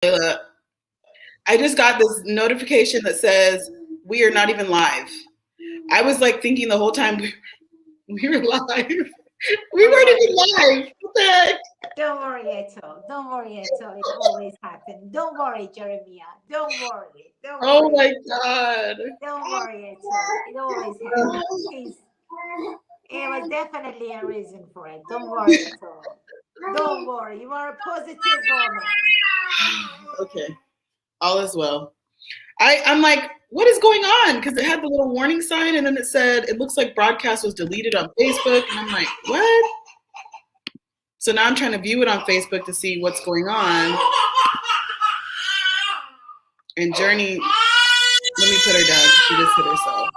I just got this notification that says we are not even live. I was like thinking the whole time we were live. We Don't weren't worry. even live. What the heck? Don't worry at all. Don't worry at all. It always happens. Don't worry, Jeremiah. Don't worry. Don't Oh worry. my god. Don't worry at all. It always happens. It was definitely a reason for it. Don't worry at all. Don't worry. You are a positive woman. Okay. All is well. I'm like, what is going on? Because it had the little warning sign and then it said it looks like broadcast was deleted on Facebook. And I'm like, what? So now I'm trying to view it on Facebook to see what's going on. And Journey, let me put her down. She just hit herself.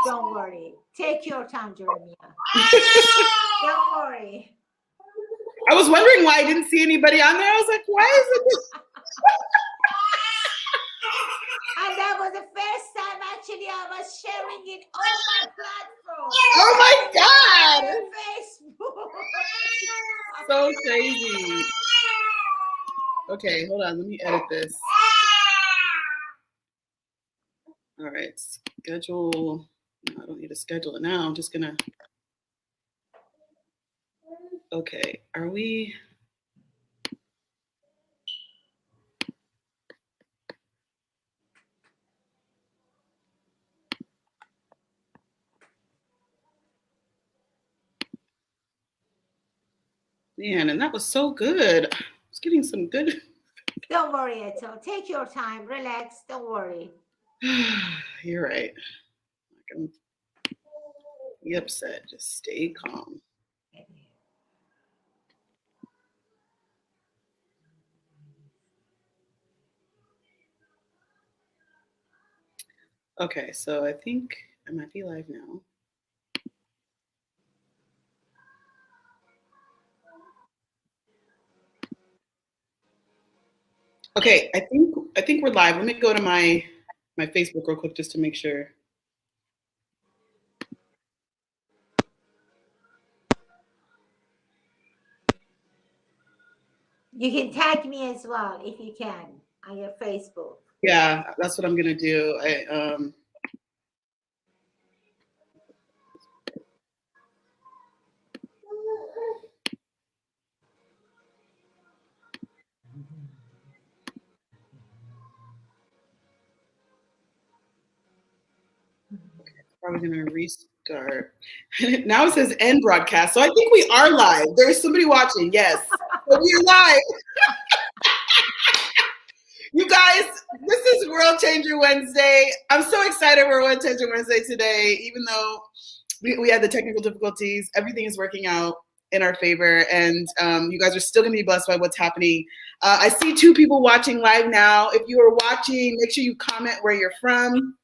Don't worry. Take your time, Jeremiah. Don't worry. I was wondering why I didn't see anybody on there. I was like, why is it? And that was the first time actually I was sharing it on my platform. Oh my god! Facebook. So crazy. Okay, hold on. Let me edit this. All right, schedule. No, I don't need to schedule it now. I'm just gonna. Okay, are we? Man, and that was so good. I was getting some good. Don't worry at all. Take your time. Relax. Don't worry. You're right. I'm not gonna be upset. Just stay calm. Okay, so I think I might be live now. Okay, I think we're live. Let me go to my Facebook real quick just to make sure. You can tag me as well if you can on your Facebook. Yeah, that's what I'm gonna do. Probably gonna restart. Now it says end broadcast, so I think we are live. There's somebody watching. Yes, so we're live. You guys, this is World Changer Wednesday. I'm so excited for World Changer Wednesday today, even though we had the technical difficulties. Everything is working out in our favor, and you guys are still going to be blessed by what's happening. I see 2 people watching live now. If you are watching, make sure you comment where you're from.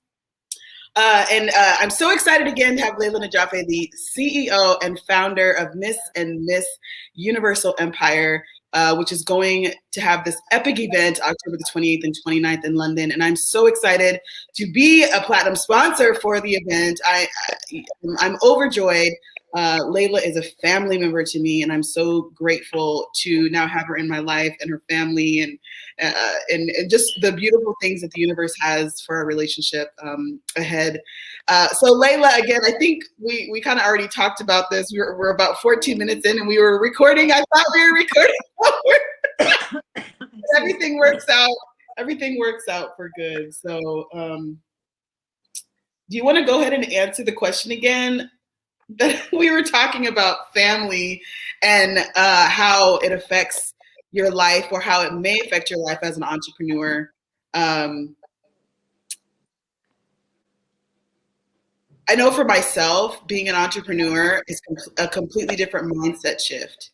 And I'm so excited again to have Layla Najafi, the CEO and founder of Miss Universal Empire, which is going to have this epic event October the 28th and 29th in London. And I'm so excited to be a platinum sponsor for the event. I'm overjoyed. Layla is a family member to me, and I'm so grateful to now have her in my life and her family, and just the beautiful things that the universe has for our relationship ahead. So Layla, again, I think we kind of already talked about this. We're about 14 minutes in, and we were recording. I thought we were recording. Everything works out. Everything works out for good. So, do you want to go ahead and answer the question again? That we were talking about family and how it affects your life or how it may affect your life as an entrepreneur. I know for myself, being an entrepreneur is a completely different mindset shift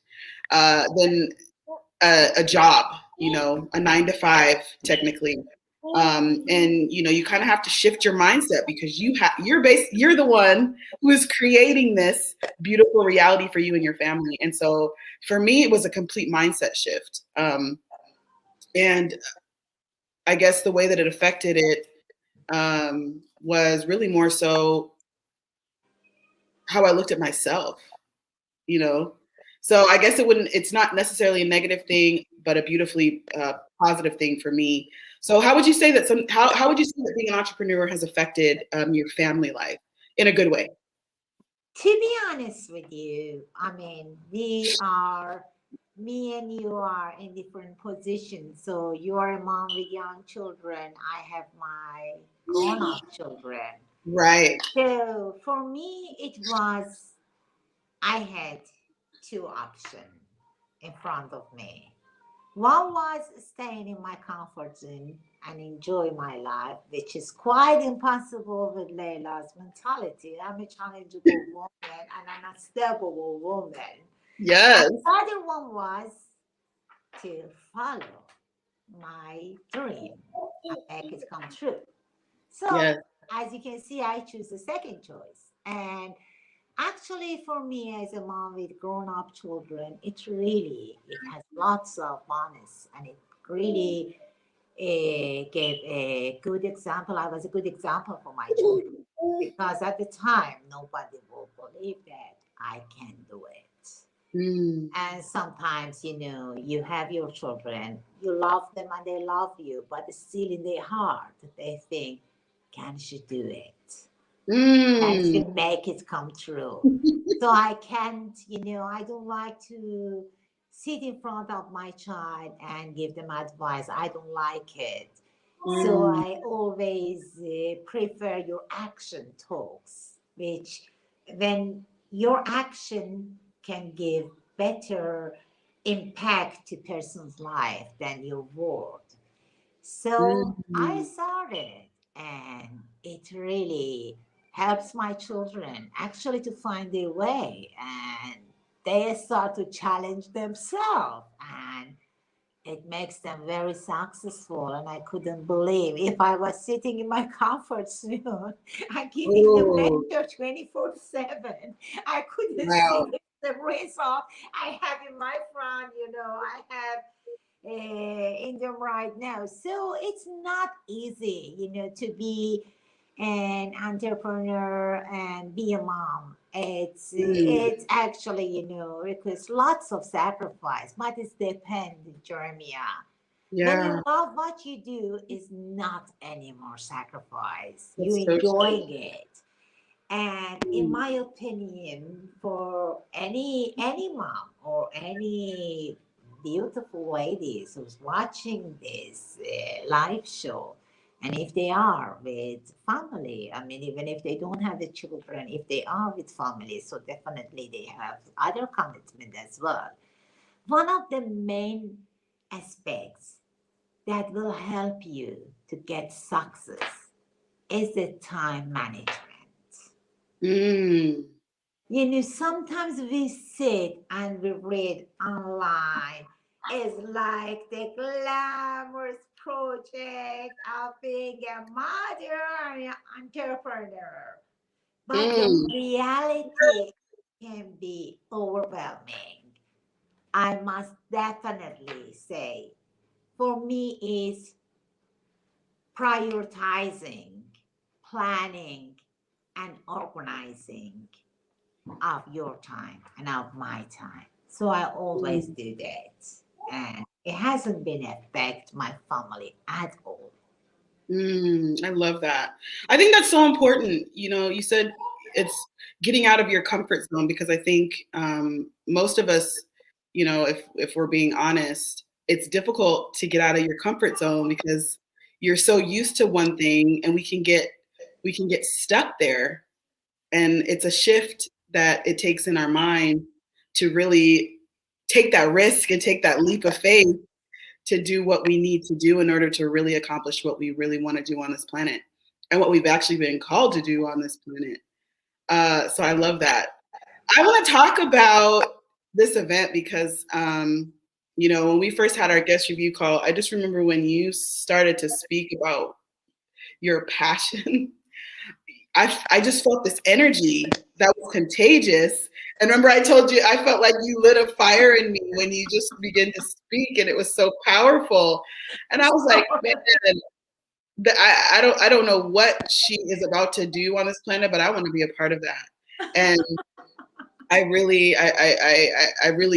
than a job, a 9 to 5 technically. And you kind of have to shift your mindset because you're the one who is creating this beautiful reality for you and your family. And so for me, it was a complete mindset shift. And I guess the way that it affected it was really more so how I looked at myself, So I guess it's not necessarily a negative thing, but a beautifully positive thing for me. So how would you say that how would you say that being an entrepreneur has affected your family life in a good way? To be honest with you, I mean, me and you are in different positions. So you are a mom with young children. I have my grown up children. Right. So for me, I had two options in front of me. One was staying in my comfort zone and enjoy my life, which is quite impossible with Layla's mentality. I'm a challengeable woman and an unstable woman. And Yes. the other one was to follow my dream and make it come true. So, Yes. as you can see, I choose the second choice. And actually, for me as a mom with grown-up children, it has lots of bonus, and it really gave a good example. I was a good example for my children because at the time nobody will believe that I can do it. Mm. And sometimes, you have your children, you love them and they love you, but still in their heart, they think, can she do it? Can Mm. she make it come true? So I can't, I don't like to sit in front of my child and give them advice. I don't like it. So Mm. I always prefer your action talks, which when your action can give better impact to person's life than your word. So I Mm. started, and it really helps my children actually to find their way, and they start to challenge themselves, and it makes them very successful. And I couldn't believe if I was sitting in my comfort zone and giving them Oh, lecture 24/7, I couldn't see wow. the result I have in my front. I have in them right now. So it's not easy, to be an entrepreneur and be a mom. Mm. It's actually, requires lots of sacrifice, but it's depend, Jeremiah. When Yeah, you love what you do, it's not any more sacrifice. You that's so true. enjoying it. And in Mm. my opinion, for any mom or any beautiful ladies who's watching this live show, and if they are with family, I mean, even if they don't have the children, if they are with family, so definitely they have other commitment as well. One of the main aspects that will help you to get success is the time management. Mm. Sometimes we sit and we read online. It's like the glamorous project of being a mother and an entrepreneur. But the Mm. reality can be overwhelming. I must definitely say, for me, is prioritizing, planning, and organizing of your time and of my time. So I always Mm. do that. And it hasn't been affect my family at all. Mm, I love that. I think that's so important. You said it's getting out of your comfort zone because I think most of us, if we're being honest, it's difficult to get out of your comfort zone because you're so used to one thing, and we can get stuck there. And it's a shift that it takes in our mind to really take that risk and take that leap of faith to do what we need to do in order to really accomplish what we really want to do on this planet and what we've actually been called to do on this planet. So I love that. I want to talk about this event because, when we first had our guest review call, I just remember when you started to speak about your passion. I just felt this energy that was contagious. And remember, I told you I felt like you lit a fire in me when you just began to speak, and it was so powerful. And I was like, man, I don't know what she is about to do on this planet, but I want to be a part of that. And I really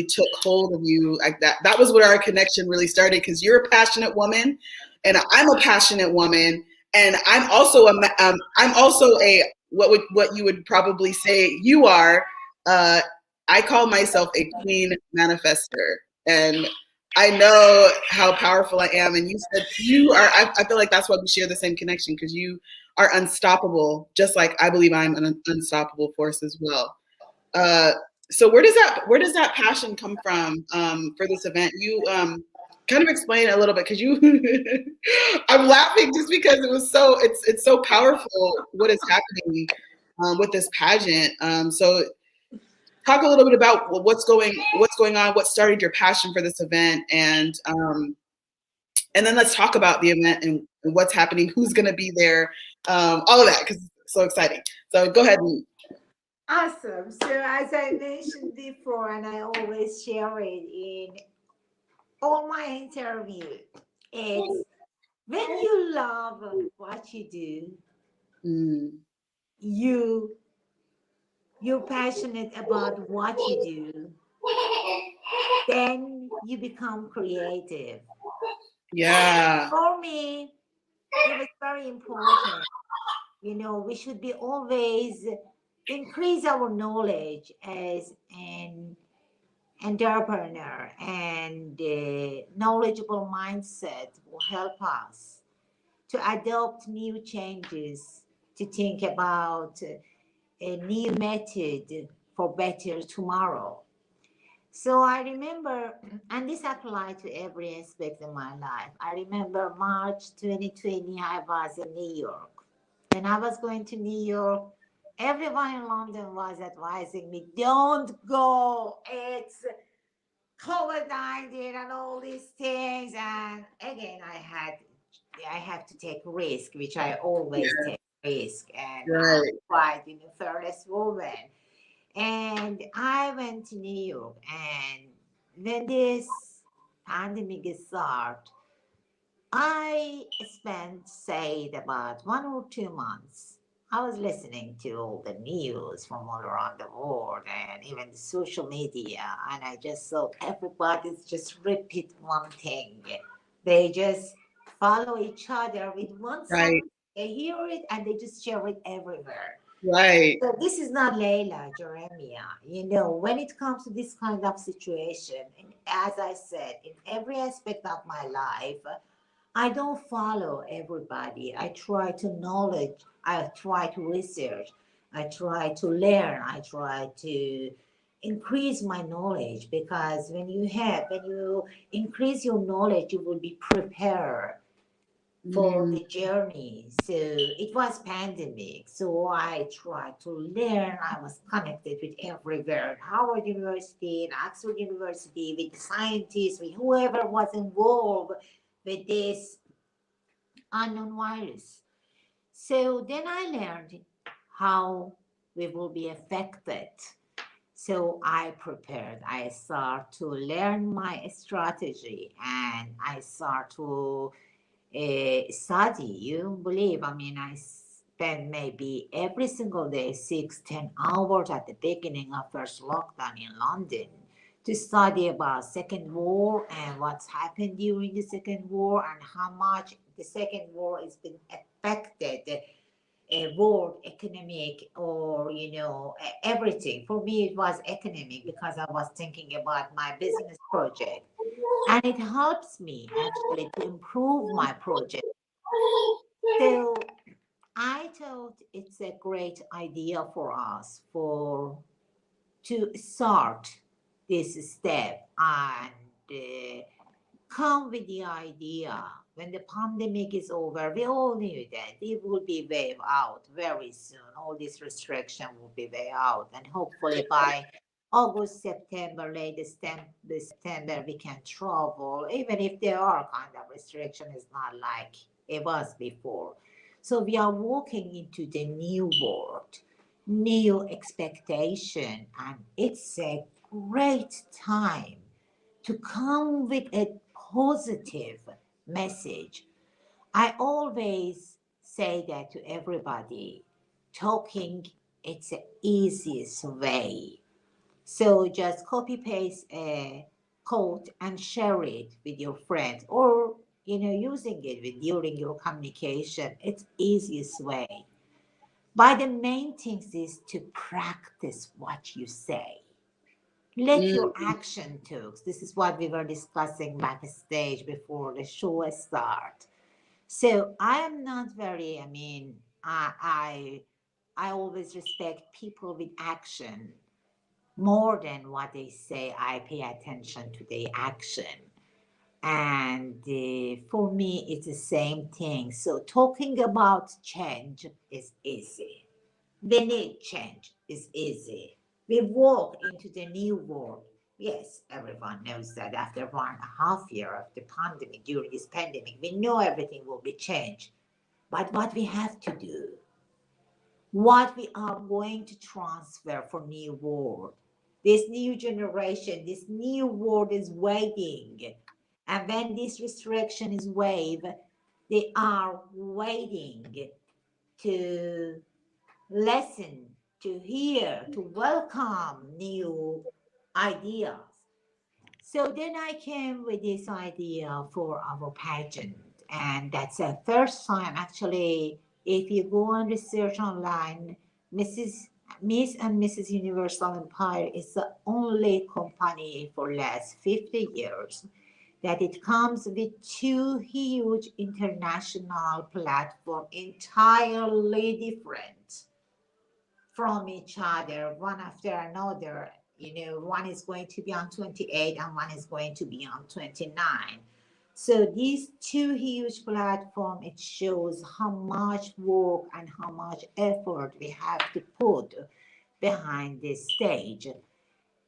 took hold of you like that. That was where our connection really started because you're a passionate woman, and I'm a passionate woman, and I'm also a what you would probably say you are. Uh, I call myself a queen manifester, and I know how powerful I am. And you said you are. I feel like that's why we share the same connection because you are unstoppable, just like I believe I'm an unstoppable force as well. Uh, so where does that passion come from for this event? You kind of explain it a little bit because you I'm laughing just because it's so powerful what is happening with this pageant. So talk a little bit about what's going on, what started your passion for this event, and then let's talk about the event and what's happening, who's going to be there, all of that because it's so exciting. So go ahead and Awesome. So, as I mentioned before, and I always share it in all my interviews, it's when you love what you do, mm, you you're passionate about what you do, then you become creative. yeah. For me, it was very important. We should be always increase our knowledge as an entrepreneur, and knowledgeable mindset will help us to adopt new changes, to think about a new method for better tomorrow. So I remember, and this applied to every aspect of my life. I remember March 2020, I was in New York. And I was going to New York. Everyone in London was advising me, don't go. It's COVID-19 and all these things. And again, I have to take risk, which I always Yeah, take risk. And I'm right. quite, fearless woman. And I went to New York, and when this pandemic started, I spent, say, about 1 or 2 months. I was listening to all the news from all around the world and even the social media, and I just saw everybody's just repeat one thing. They just follow each other with one song. Right. They hear it and they just share it everywhere. Right. So this is not Layla, Jeremiah. When it comes to this kind of situation, and as I said, in every aspect of my life, I don't follow everybody. I try to knowledge. I try to research. I try to learn. I try to increase my knowledge, because when you increase your knowledge, you will be prepared for Mm, the journey. So it was pandemic. So I tried to learn. I was connected with everywhere. Howard University and Oxford University, with scientists, with whoever was involved with this unknown virus. So then I learned how we will be affected. So I prepared. I start to learn my strategy, and I start to study. You don't believe? I mean, I spent maybe every single day 6, 10 hours at the beginning of first lockdown in London to study about Second War and what's happened during the Second War and how much the Second War has been affected a world economic, or everything. For me it was economic, because I was thinking about my business project, and it helps me actually to improve my project. So I thought it's a great idea for us for to start this step, and come with the idea, when the pandemic is over, we all knew that it will be wave out very soon. All this restriction will be way out, and hopefully by August, September, latest September, we can travel. Even if there are kind of restriction, it's not like it was before. So we are walking into the new world, new expectation, and it's a great time to come with a positive message. I always say that to everybody. Talking, it's the easiest way. So just copy paste a quote and share it with your friends, or using it during your communication. It's easiest way. But the main thing is to practice what you say. Let Mm, your action talk. This is what we were discussing backstage before the show start. So I am not very. I mean, I always respect people with action more than what they say. I pay attention to their action. And for me, it's the same thing. So talking about change is easy. We need change is easy. We walk into the new world. Yes, everyone knows that after 1.5 years of the pandemic, during this pandemic, we know everything will be changed. But what we have to do, what we are going to transfer for new world, this new generation, this new world is waiting. And when this restriction is waived, they are waiting to listen, to hear, to welcome new ideas. So then I came with this idea for our pageant, and that's the first time actually. If you go and research online, Mrs. Miss and Mrs. Universal Empire is the only company for last 50 years that it comes with two huge international platforms, entirely different from each other, one after another. One is going to be on 28 and one is going to be on 29. So these two huge platforms, it shows how much work and how much effort we have to put behind this stage.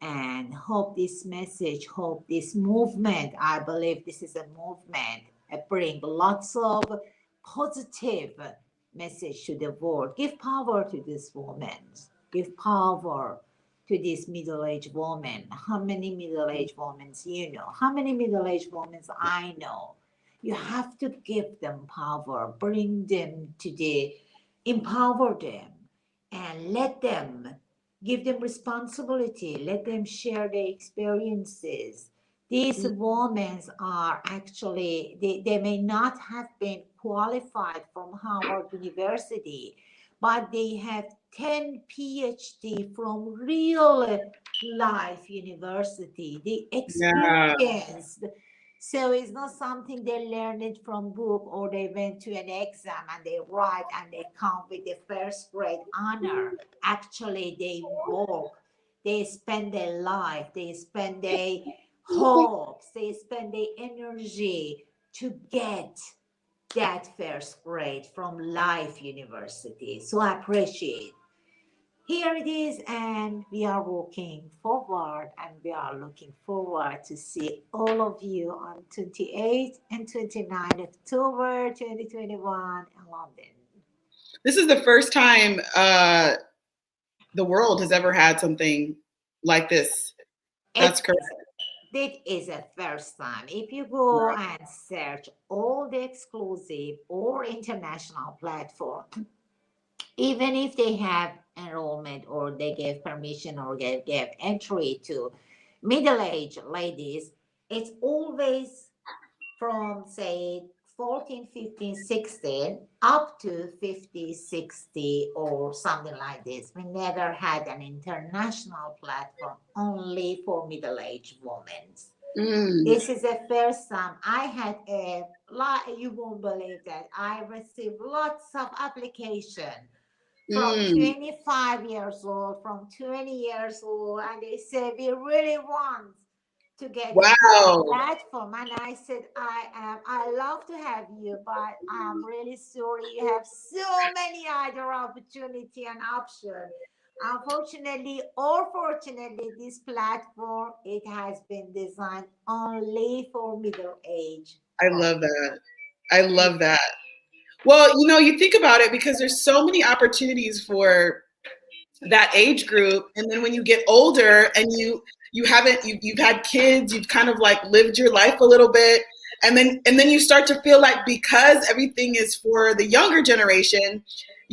And hope this message, hope this movement, I believe this is a movement, bring lots of positive message to the world. Give power to this woman. Give power to this middle-aged woman. How many middle-aged women you know? How many middle-aged women I know? You have to give them power, bring them to the, empower them, and let them, give them responsibility, let them share their experiences. These mm, women are actually, they may not have been qualified from Harvard University, but they have 10 PhD from real life university. They yeah. experienced. So it's not something they learned it from book, or they went to an exam and they write and they come with the first grade honor. Actually, they work, they spend their life, they spend their hopes, they spend their energy to get that first grade from Life University. So I appreciate. Here it is, and we are walking forward, and we are looking forward to see all of you on 28 and 29 October 2021 in London. This is the first time the world has ever had something like this. That's It correct. This is a first time. If you go and search all the exclusive or international platform, even if they have enrollment or they give permission or they give entry to middle-aged ladies, it's always from say 14, 15, 16 up to 50, 60 or something like this. We never had an international platform only for middle-aged women. Mm, This is the first time I had a lot. You won't believe that I received lots of application from mm. 25 years old, from 20 years old, and they said we really want to get into the Wow. platform. And I said, I love to have you, but I'm really sorry you have so many other opportunity and option. Unfortunately or fortunately, this platform, it has been designed only for middle age. I love that. I love that. Well, you think about it because there's so many opportunities for that age group, and then when you get older and you haven't you've had kids, you've kind of like lived your life a little bit, and then you start to feel like because everything is for the younger generation,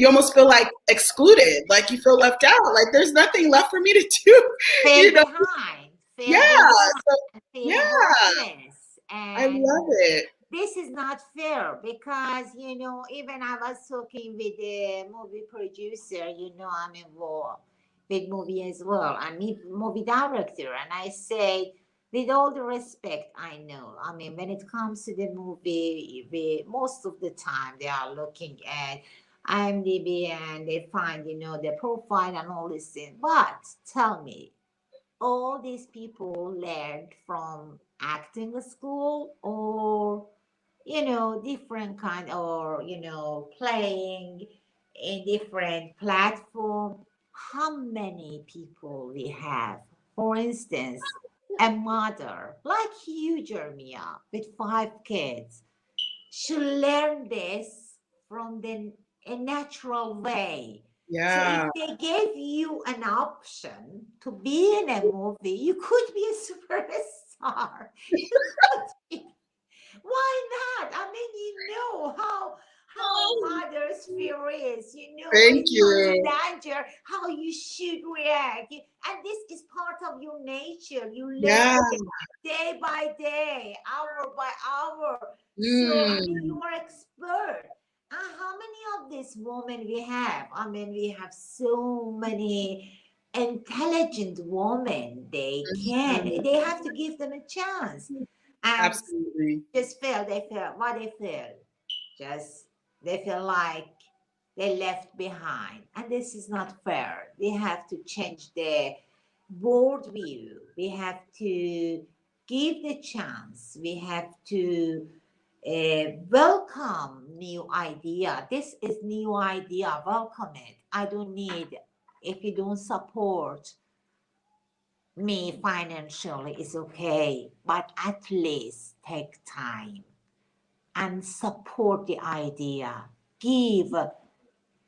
you almost feel like excluded, like you feel left out, like there's nothing left for me to do, Feel you know? behind, Yeah. feel behind, So feel yeah, hopeless. I And love it. this is not fair because, even I was talking with the movie producer, I'm involved with movie as well. I'm a movie director, and I say, with all the respect, I know. I mean, when it comes to the movie, most of the time they are looking at IMDb and they find, the profile and all this thing. But tell me, all these people learned from acting school or different kind, or playing in different platform. How many people we have, for instance, a mother like you, Jeremia, with 5 kids, should learn this from a natural way. So if Yeah. they gave you an option to be in a movie, you could be a superstar. You could be. Why not? I mean, how a mother's fear is. When Thank it comes to you. danger, how you should react. And this is part of your nature. You learn Yeah. it day by day, hour by hour. So I mean, you Mm. are expert. How many of these women we have? I mean, we have so many intelligent women. Mhm. They have to give them a chance. And Absolutely. just feel, they feel what they feel. Just they feel like they left behind. And this is not fair. We have to change the worldview. We have to give the chance. We have to welcome new idea. This is new idea. Welcome it. I don't need, if you don't support me financially, it's okay. But at least take time and support the idea. Give a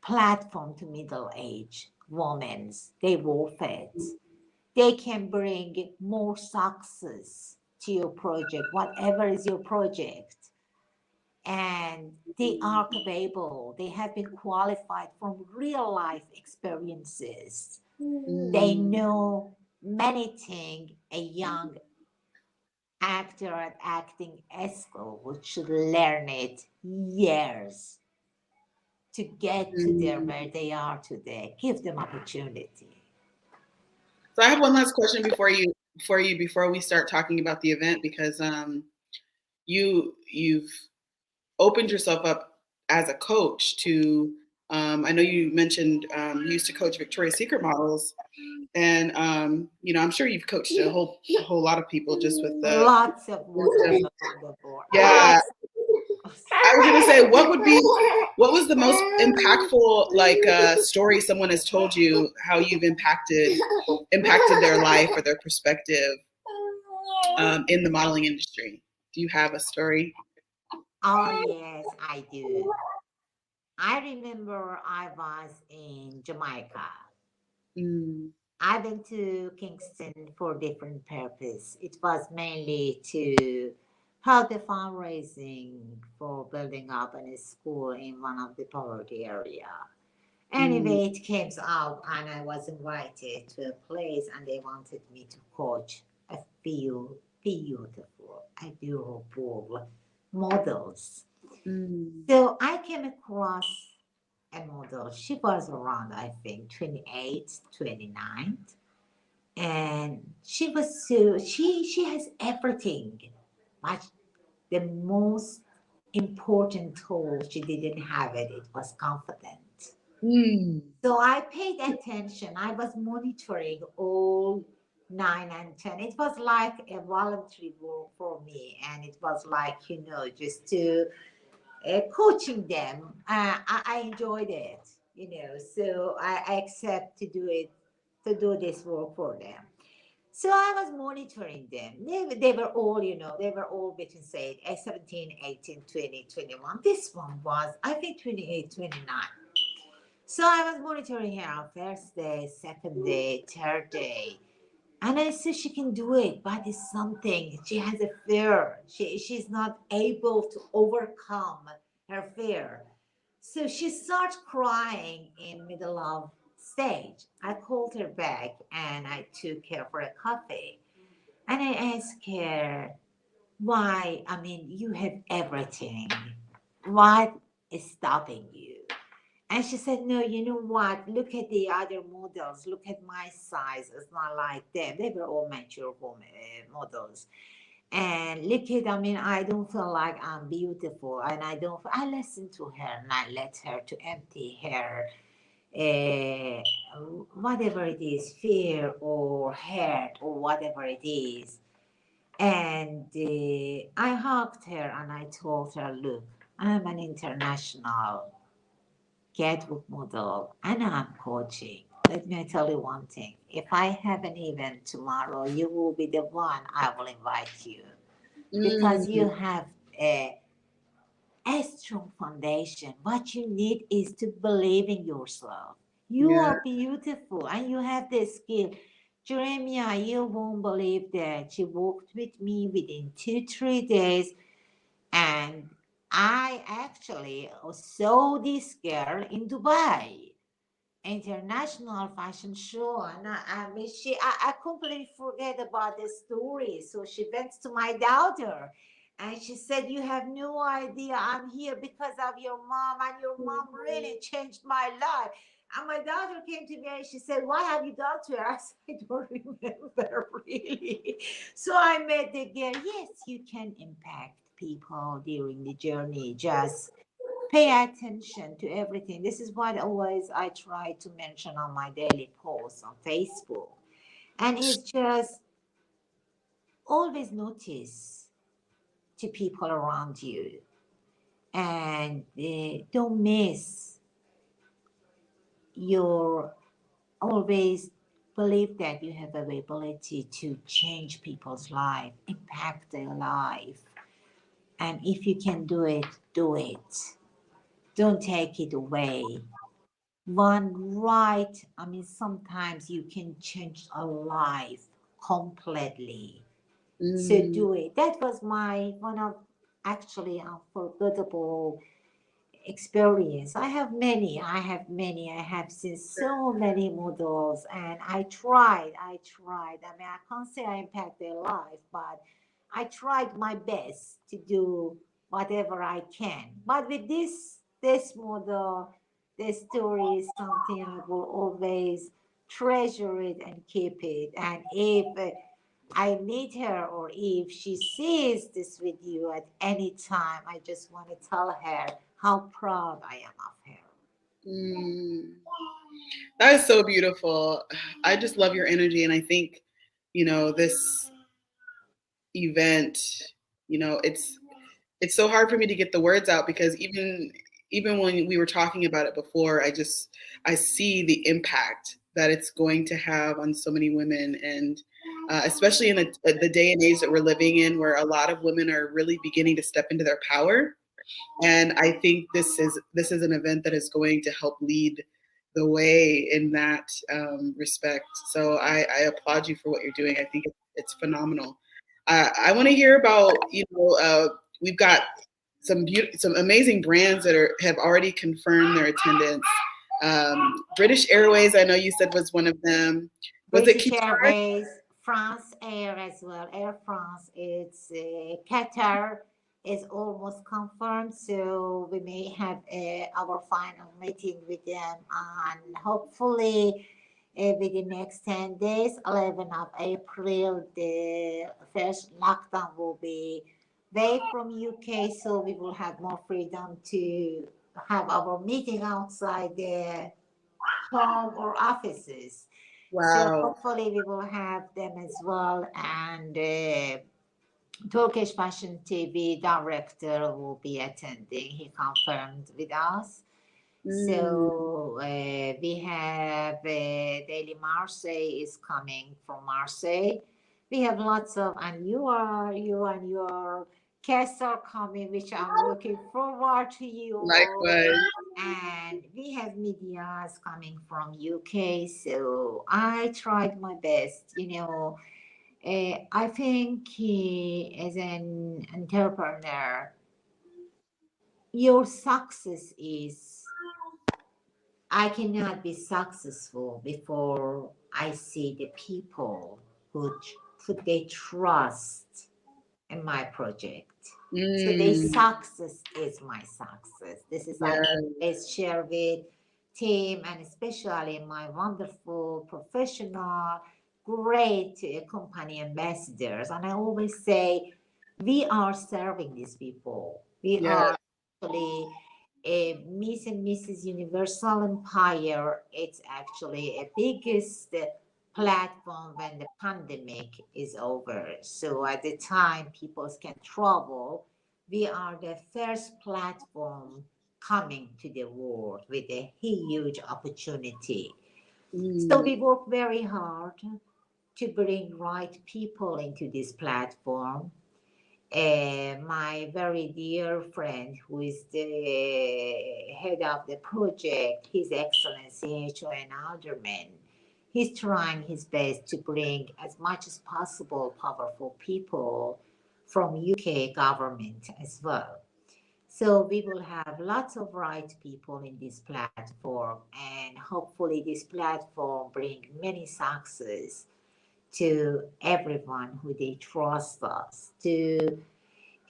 platform to middle age women. They worth it. They can bring more success to your project, whatever is your project. And they are capable. They have been qualified from real life experiences. They Mm. know many things a young actor at acting school which should learn it years to get to there Mm. where they are today. Give them opportunity. So I have one last question before we start talking about the event, because you've opened yourself up as a coach to I know you mentioned you used to coach Victoria's Secret models, and I'm sure you've coached a whole lot of people just with the Lots of wisdom. models around the board. Yeah, Lots. I was gonna say, what was the most impactful like story someone has told you, how you've impacted their life or their perspective in the modeling industry? Do you have a story? Oh, yes, I do. I remember I was in Jamaica. Mm. I went to Kingston for different purpose. It was mainly to help the fundraising for building up a school in one of the poverty area. Mm. Anyway, it came out and I was invited to a place and they wanted me to coach a few beautiful, adorable models. Mm. So I came across a model. She was around, I think, 28, 29. And she was so, she has everything. But the most important tool, she didn't have it. It was confidence. Mm. So I paid attention. I was monitoring all 9 and 10. It was like a voluntary work for me. And it was like, just to coaching them. I enjoyed it, so I accept to do it, to do this work for them. So I was monitoring them. They were all, they were all between, say, 17, 18, 20, 21. This one was, I think, 28, 29. So I was monitoring her on first day, second day, third day. And I said she can do it, but it's something. She has a fear. She's not able to overcome her fear. So she starts crying in middle of stage. I called her back and I took her for a coffee. And I asked her, why? I mean, you have everything. What is stopping you? And she said, no, you know what? Look at the other models. Look at my size. It's not like them. They were all mature women, models. And look at, I mean, I don't feel like I'm beautiful. And I don't, I listened to her and I let her to empty her, whatever it is, fear or hurt or whatever it is. And I hugged her and I told her, look, I'm an international Catwalk model and I'm coaching. Let me tell you one thing. If I have an event tomorrow, you will be the one I will invite you because you Mm, have a strong foundation. What you need is to believe in yourself. You yeah. are beautiful and you have the skill. Jeremiah, you won't believe that she walked with me within 2, 3 days, and I actually saw this girl in Dubai international fashion show, and I mean I completely forget about the story. So she went to my daughter and she said, you have no idea, I'm here because of your mom, and your mom really changed my life. And my daughter came to me and she said, what have you done to her? I said, I don't remember really. So I met the girl. Yes, you can impact people during the journey. Just pay attention to everything. This is what always I try to mention on my daily posts on Facebook. And it's just always notice to people around you, and don't miss your, always believe that you have the ability to change people's life, impact their life. And if you can do it, do it. Don't take it away. One right, I mean, sometimes you can change a life completely. So Mm, do it. That was my one of actually unforgettable experience. I have seen so many models, and I mean, I can't say I impact their life, but I tried my best to do whatever I can. But with this model, this story is something I will always treasure it and keep it. And if I meet her, or if she sees this video at any time, I just want to tell her how proud I am of her. mm. That is so beautiful. I just love your energy, and I think, this event, it's so hard for me to get the words out because even when we were talking about it before, I see the impact that it's going to have on so many women, and especially in the day and age that we're living in, where a lot of women are really beginning to step into their power. And I think this is an event that is going to help lead the way in that respect. So I applaud you for what you're doing. I think it's phenomenal. I want to hear about, we've got some amazing brands that have already confirmed their attendance. British Airways, I know you said, was one of them. Was it British Qatar? Airways, France Air as well. Air France, it's Qatar is almost confirmed, so we may have our final meeting with them, and hopefully within the next 10 days, 11th of April, the first lockdown will be away from UK, so we will have more freedom to have our meeting outside the home or offices. So Wow. hopefully we will have them as well. And Turkish Fashion TV director will be attending. He confirmed with us. Mm, So we have Daily Marseille is coming from Marseille. We have lots of, and you and your guests are coming, which I'm looking forward to you all. likewise. And we have medias coming from UK. So I tried my best. I think as an entrepreneur, your success is, I cannot be successful before I see the people who put their trust in my project. So their Mm, success is my success. This is I yeah, always share with team, and especially my wonderful professional, great company ambassadors. And I always say, we are serving these people. We yeah. are actually a Miss and Mrs. Universal Empire. It's actually a biggest platform when the pandemic is over. So at the time people can travel, we are the first platform coming to the world with a huge opportunity. So Mm, we work very hard to bring right people into this platform. My very dear friend, who is the head of the project, His Excellency H.O.N. Alderman, he's trying his best to bring as much as possible powerful people from UK government as well. So we will have lots of right people in this platform, and hopefully this platform bring many success to everyone who they trust us to.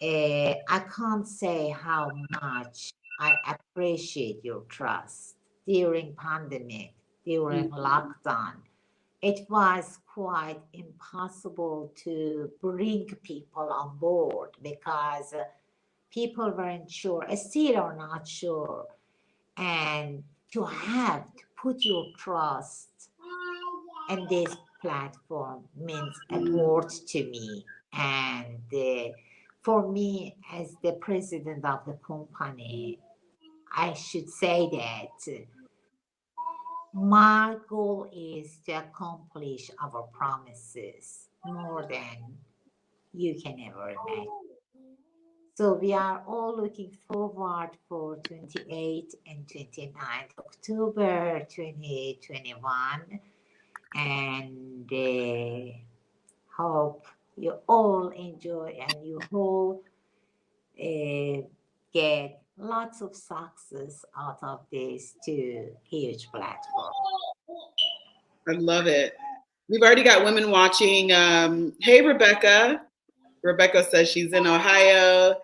I can't say how much I appreciate your trust during pandemic, during mm, lockdown. It was quite impossible to bring people on board because people weren't sure, still are not sure. And to have to put your trust in this platform means a mm. word to me. And for me, as the president of the company, I should say that my goal is to accomplish our promises more than you can ever imagine. So we are all looking forward for 28th and 29th October 2021, and hope you all enjoy and you all get lots of success out of this two huge platform. I love it. We've already got women watching. Hey, Rebecca. Rebecca says she's in Ohio.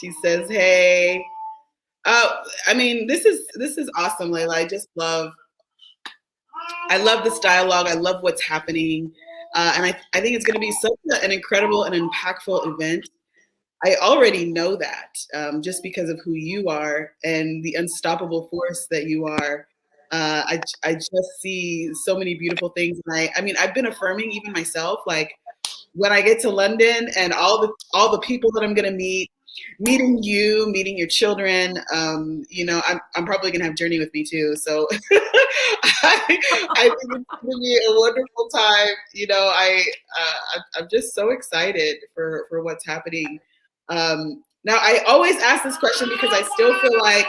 She says, "Hey." I mean, this is awesome, Layla. I love this dialogue. I love what's happening, and I think it's going to be such an incredible and impactful event. I already know that just because of who you are and the unstoppable force that you are. I just see so many beautiful things, and I mean, I've been affirming even myself, like when I get to London and all the people that I'm gonna meet, meeting you, meeting your children, I'm probably gonna have Journey with me too. So I think it's gonna be a wonderful time. I'm just so excited for what's happening. Now I always ask this question because I still feel like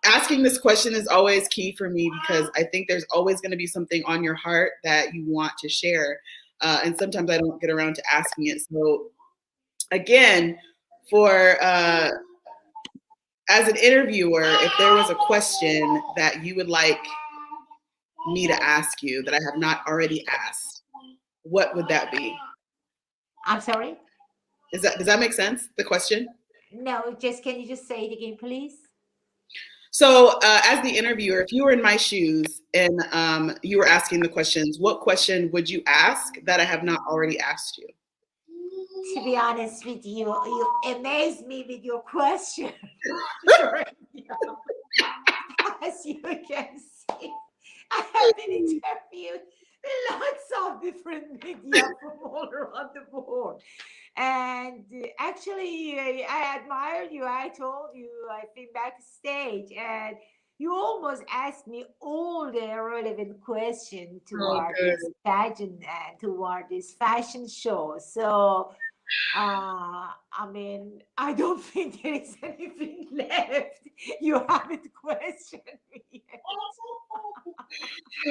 asking this question is always key for me because I think there's always going to be something on your heart that you want to share. And sometimes I don't get around to asking it. So, again, for as an interviewer, if there was a question that you would like me to ask you that I have not already asked, what would that be? I'm sorry? Does that make sense? The question. No, just can you just say it again, please? So, as the interviewer, if you were in my shoes and you were asking the questions, what question would you ask that I have not already asked you? To be honest with you, you amaze me with your question. As you can see, I have been interviewed lots of different media from all around the world. And actually, I admire you. I told you I've been backstage, and you almost asked me all the relevant questions Oh, toward this good. pageant and toward this fashion show. So I mean, I don't think there is anything left. You haven't questioned me yet.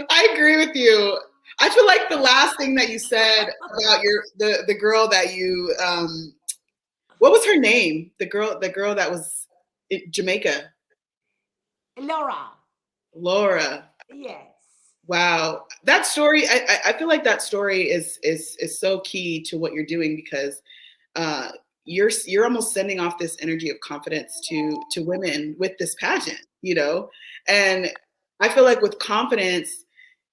I agree with you. I feel like the last thing that you said about the girl that you what was her name? The girl that was Jamaica. Laura. Laura. Yes. Wow, that story. I feel like that story is so key to what you're doing because uh, you're almost sending off this energy of confidence to women with this pageant, you know, and I feel like with confidence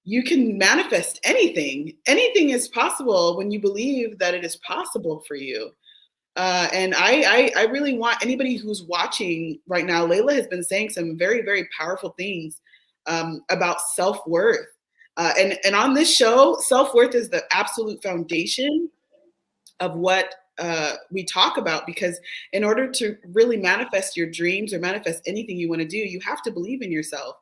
you can manifest anything. Anything is possible when you believe that it is possible for you. And I really want anybody who's watching right now. Layla has been saying some very, very powerful things about self worth. And on this show, self worth is the absolute foundation of what we talk about because in order to really manifest your dreams or manifest anything you want to do, you have to believe in yourself.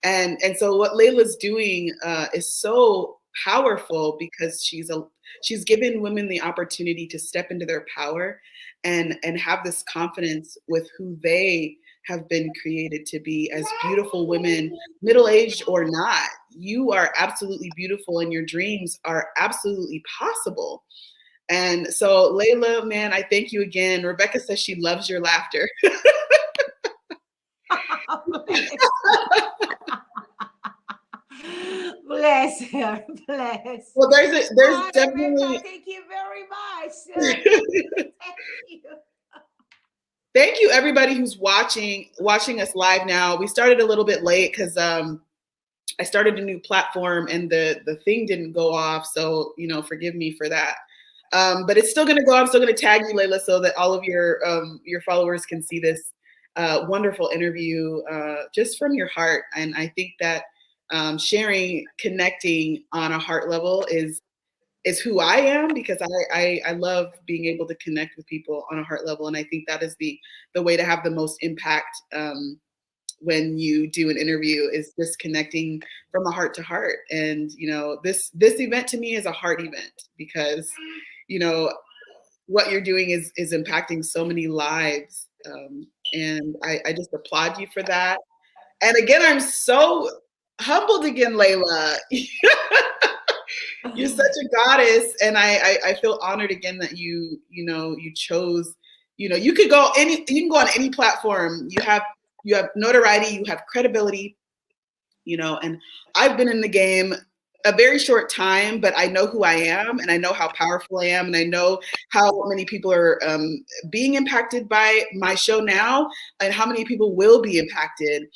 And so what Layla's doing is so powerful because she's given women the opportunity to step into their power and have this confidence with who they have been created to be as beautiful women, middle aged or not. You are absolutely beautiful and your dreams are absolutely possible. And so, Layla, man, I thank you again. Rebecca says she loves your laughter. Bless. Bless her. Bless. Well, there's Ah, Rebecca, definitely thank you very much. Thank you. thank you everybody who's watching us live now. We started a little bit late because I started a new platform and the thing didn't go off, so forgive me for that. But it's still going to go. I'm still going to tag you, Layla, so that all of your followers can see this wonderful interview just from your heart. And I think that sharing, connecting on a heart level is who I am because I love being able to connect with people on a heart level, and I think that is the way to have the most impact. When you do an interview is just connecting from a heart to heart. And this event to me is a heart event because you know what you're doing is impacting so many lives. And I just applaud you for that. And again, I'm so humbled again, Layla. You're such a goddess, and I feel honored again that you chose. You could go you can go on any platform. You have notoriety, you have credibility, and I've been in the game a very short time, but I know who I am and I know how powerful I am and I know how many people are being impacted by my show now and how many people will be impacted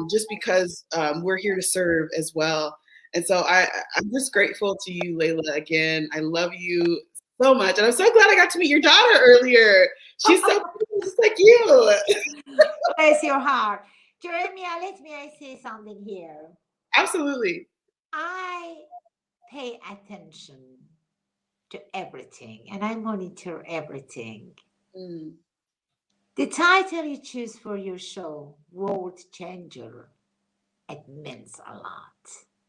just because we're here to serve as well. And so I'm just grateful to you, Layla, again. I love you so much. And I'm so glad I got to meet your daughter earlier. She's so cool, just like you. Bless your heart. Jeremiah, let me say something here. Absolutely. I pay attention to everything and I monitor everything. Mm, The title you choose for your show, World Changer, it means a lot.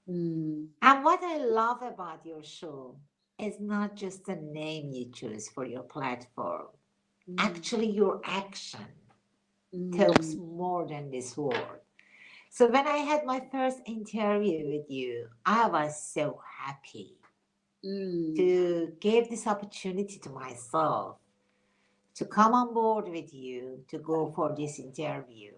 mm, And what I love about your show is not just the name you choose for your platform. mm, Actually, your action talks mm, more than this word. So when I had my first interview with you, I was so happy mm, to give this opportunity to myself to come on board with you to go for this interview.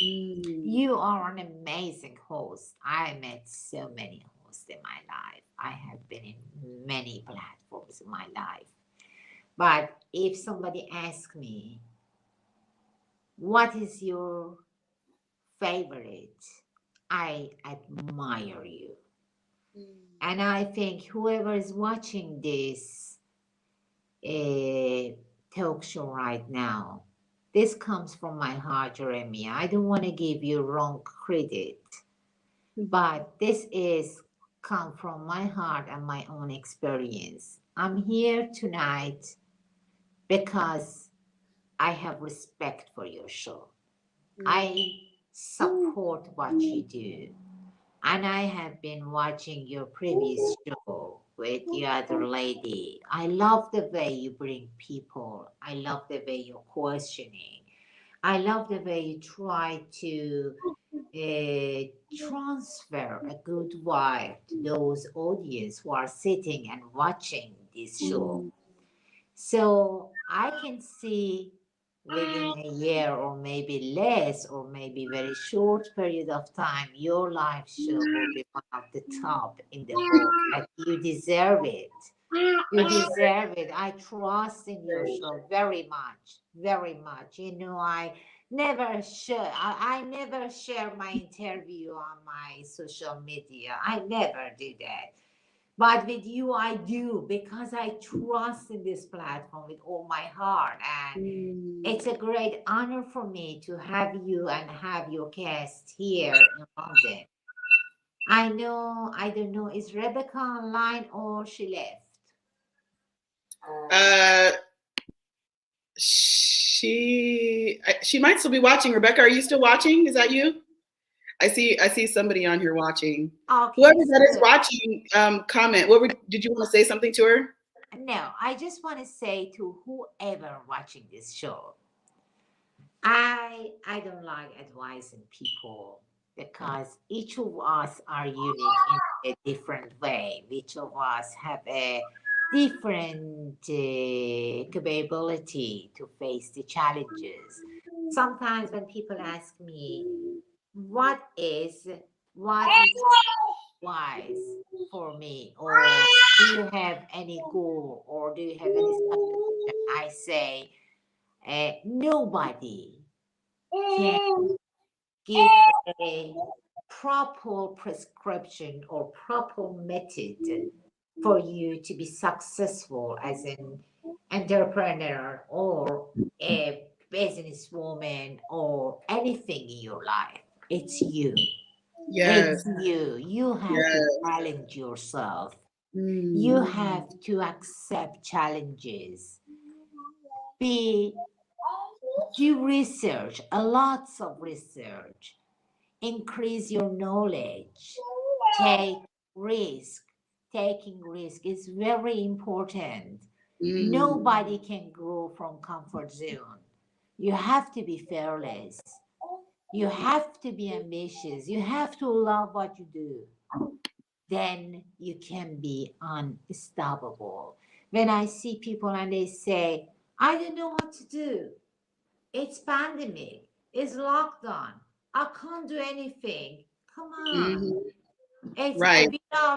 mm. You are an amazing host. I met so many hosts in my life. I have been in many platforms in my life. But if somebody asks me, what is your favorite? I admire you. Mm, And I think whoever is watching this uh, talk show right now, this comes from my heart, Jeremiah. I don't want to give you wrong credit, but this is come from my heart and my own experience. I'm here tonight because I have respect for your show. I support what you do. And I have been watching your previous show with the other lady. I love the way you bring people. I love the way you're questioning. I love the way you try to transfer a good vibe to those audience who are sitting and watching this show. mm, So I can see within a year or maybe less or maybe very short period of time, your live show will be one of the top in the world. And you deserve it. You deserve it. I trust in your show very much, very much. You know, I never share my interview on my social media. I never do that. But with you, I do because I trust in this platform with all my heart. And it's a great honor for me to have you and have your guest here in London. I don't know, is Rebecca online or she left? Uh, she might still be watching. Rebecca, are you still watching? Is that you? I see somebody on here watching. Okay, Whoever that is good. watching, comment. Did you want to say something to her? No, I just want to say to whoever watching this show, I don't like advising people because each of us are unique in a different way. Each of us have a different capability to face the challenges. Sometimes when people ask me, what is what is wise for me, or do you have any goal, or do you have any suggestion, I say nobody can give a proper prescription or proper method for you to be successful as an entrepreneur or a businesswoman or anything in your life. It's you. Yes. It's you. You have to Yes. challenge yourself. You Mm. have to accept challenges. Be do research, a lots of research. Increase your knowledge. Take risk. Taking risk is very important. Mm. Nobody can grow from comfort zone. You have to be fearless. You have to be ambitious. You have to love what you do. Then you can be unstoppable. When I see people and they say, I don't know what to do. It's pandemic. It's lockdown. I can't do anything. Come on. Mhm. It's Right.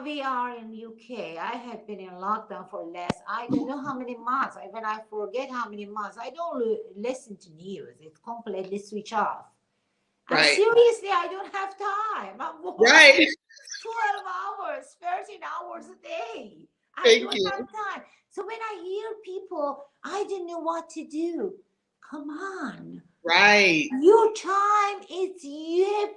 we are in UK. I have been in lockdown for less. I don't know how many months. When I forget how many months, I don't listen to news. It's completely switch off. And Right. seriously, I don't have time. I'm Right. working 12 hours, 13 hours a day. I Thank don't you. have time. So when I hear people, I don't know what to do. Come on. Right. Your time is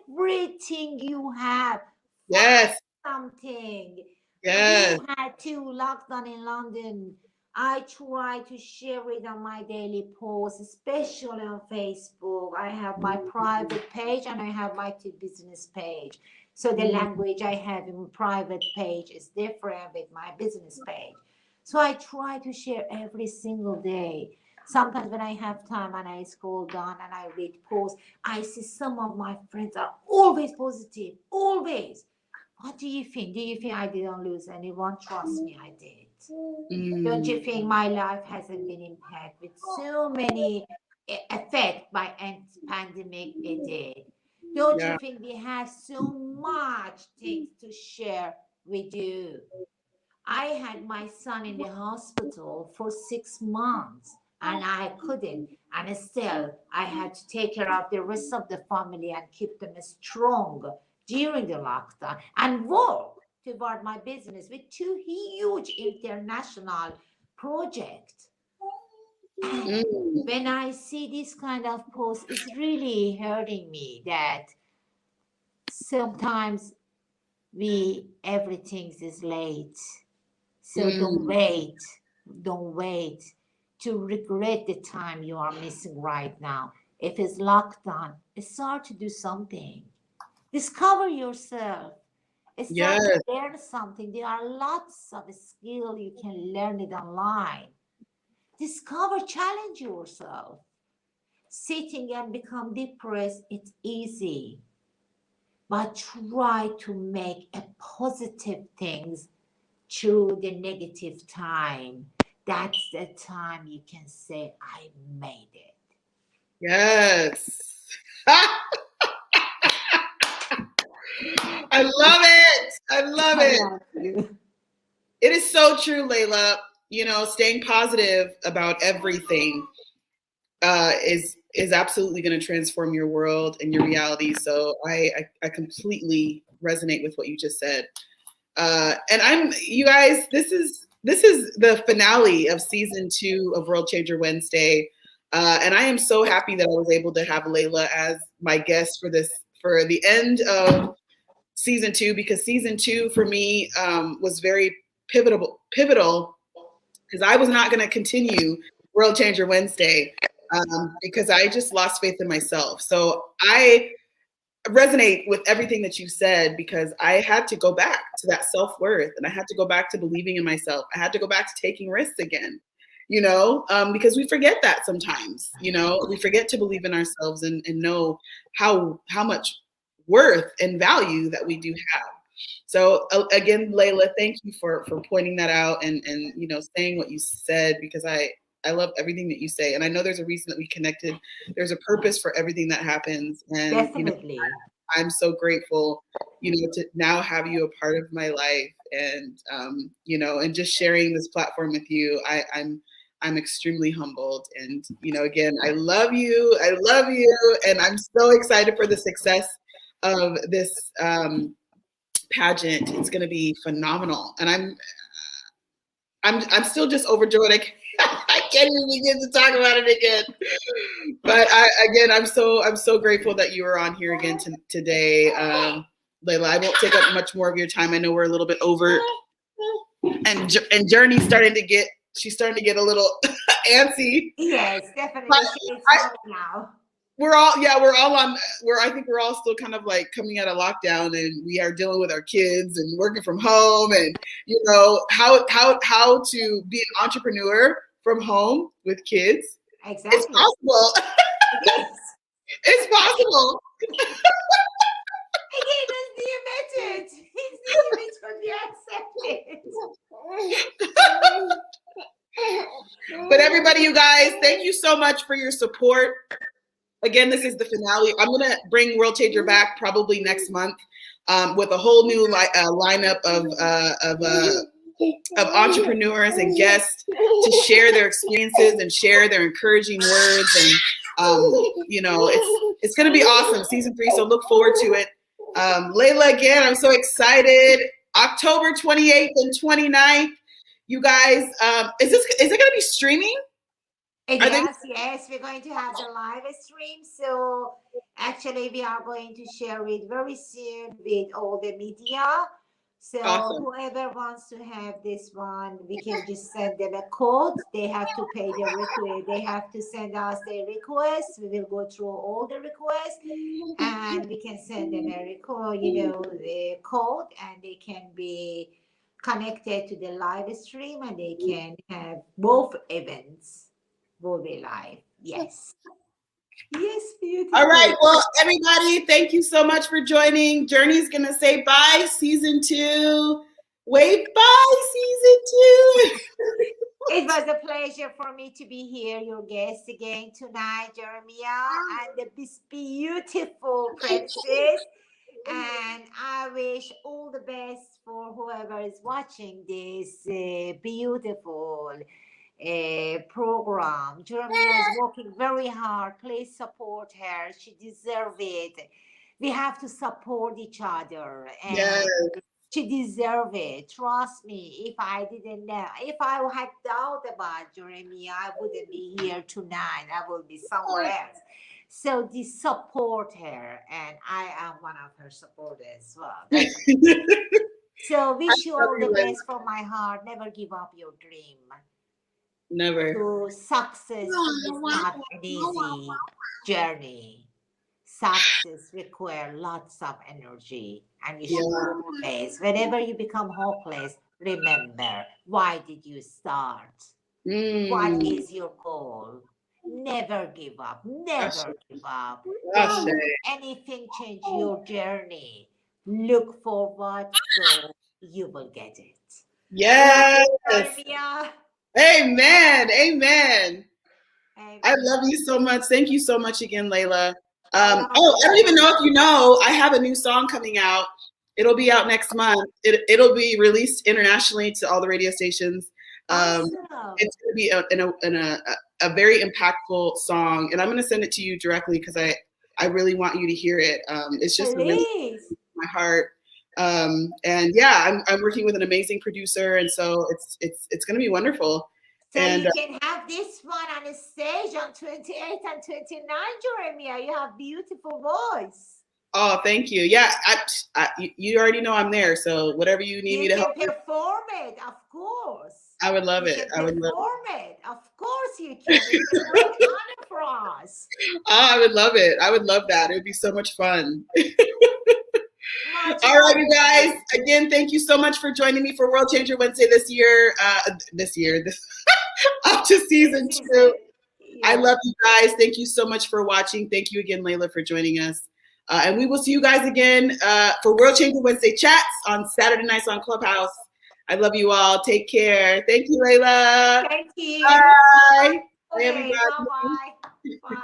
everything you have. Find Yes. something. We Yes. had to lockdown in London. I try to share it on my daily posts, especially on Facebook. I have my private page and I have my business page. So the Mm. language I have in private page is different with my business page. So I try to share every single day. Sometimes when I have time and I scroll down and I read posts, I see some of my friends are always positive, always. What do you think? Do you think I didn't lose anyone? Trust me, I did. Don't you Mm. think my life hasn't been impacted with so many effects by pandemic? It did. Don't you Yeah. think we have so much things to share with you? I had my son in the hospital for 6 months and I couldn't. And still, I had to take care of the rest of the family and keep them strong during the lockdown and work toward my business with two huge international projects. And Mm. when I see this kind of post, it's really hurting me that sometimes everything is late. So Mm. don't wait to regret the time you are missing right now. If it's lockdown, start to do something. Discover yourself. Start to Yes. learn something. There are lots of skill you can learn it online. Discover, challenge yourself. Sitting and become depressed, it's easy. But try to make a positive things through the negative time. That's the time you can say, I made it. Yes. I love it. I love I it. love you. It is so true, Layla. You know, staying positive about everything is absolutely going to transform your world and your reality. So I completely resonate with what you just said. And you guys, this is the finale of season 2 of World Changer Wednesday. And I am so happy that I was able to have Layla as my guest for the end of season 2, because season 2 for me was very pivotal because I was not going to continue World Changer Wednesday because I just lost faith in myself. So I resonate with everything that you said because I had to go back to that self-worth, and I had to go back to believing in myself. I had to go back to taking risks again, because we forget that sometimes. We forget to believe in ourselves and know how much worth and value that we do have. So again, Layla, thank you for pointing that out and saying what you said, because I love everything that you say, and I know there's a reason that we connected. There's a purpose for everything that happens, and Definitely. I'm so grateful, to now have you a part of my life, and and just sharing this platform with you. I'm extremely humbled, and again, I love you, and I'm so excited for the success of this pageant. It's going to be phenomenal, and I'm still just overjoyed. I can't even begin to talk about it again. But I'm so grateful that you were on here again today, Layla. I won't take up much more of your time. I know we're a little bit over, and Journey's she's starting to get a little antsy. Yes, definitely. But It's hard now. I think we're all still kind of like coming out of lockdown, and we are dealing with our kids and working from home, and how to be an entrepreneur from home with kids. Exactly. It's possible. It is. It's possible. Again, that's the message. It's the image when we accept it. But everybody, you guys, thank you so much for your support. Again, this is the finale. I'm going to bring World Changer back probably next month with a whole new lineup of entrepreneurs and guests to share their experiences and share their encouraging words. And, it's going to be awesome, season 3. So look forward to it. Layla, again, I'm so excited. October 28th and 29th. You guys, is it going to be streaming? Yes, we're going to have the live stream. So actually, we are going to share it very soon with all the media. So Awesome. Whoever wants to have this one, we can just send them a code. They have to pay the request. They have to send us their request. We will go through all the requests, and we can send them a the code, and they can be connected to the live stream, and they can have both events will be live. Yes. Yes, beautiful. All right. Well, everybody, thank you so much for joining. Journey's going to say bye, season 2. Wave bye, season 2. It was a pleasure for me to be here, your guest again tonight, Jeremiah, and this beautiful princess. And I wish all the best for whoever is watching this beautiful program. Jeremiah is working very hard. Please support her. She deserves it. We have to support each other, and Yes. she deserves it. Trust me. If I didn't know, if I had doubt about Jeremiah, I wouldn't be here tonight. I would be somewhere else. So this support her, and I am one of her supporters as well. So wish you all the best from my heart. Never give up your dream. Never. So success is not an easy journey. Success requires lots of energy, and you should always, whenever you become hopeless, remember, why did you start? What is your goal? Never give up. Never give up. Don't let anything change your journey. Look forward, so you will get it. Yes. Love you, Jeremiah. Amen. Amen. I Amen. love you so much. Thank you so much again, Layla. I love Oh, I don't even you. know if you know, I have a new song coming out. It'll be out next month. It'll be released internationally to all the radio stations. Um, Awesome. it's going to be a very impactful song, and I'm going to send it to you directly because I really want you to hear it. It's just a really Please. my heart. And yeah, I'm working with an amazing producer, and so it's going to be wonderful. So And you can have this one on the stage on 28 and 29, Jeremiah. You have beautiful voice. oh, thank you. Yeah, you already know I'm there, so whatever you need me You to help can with, perform it, of course. I would love You it. can I would love it. perform it. Of course you can. It's a great honor for us. Oh, I would love it. I would love that. It would be so much fun. Much All right, love you for guys. you. Again, thank you so much for joining me for World Changer Wednesday this year. This up to This season is 2. it. I Yeah. love you guys. Thank you so much for watching. Thank you again, Layla, for joining us. And we will see you guys again for World Changer Wednesday chats on Saturday nights on Clubhouse. I love you all. Take care. Thank you, Layla. Thank you. Bye. Bye, Okay. everybody. Bye-bye. Bye.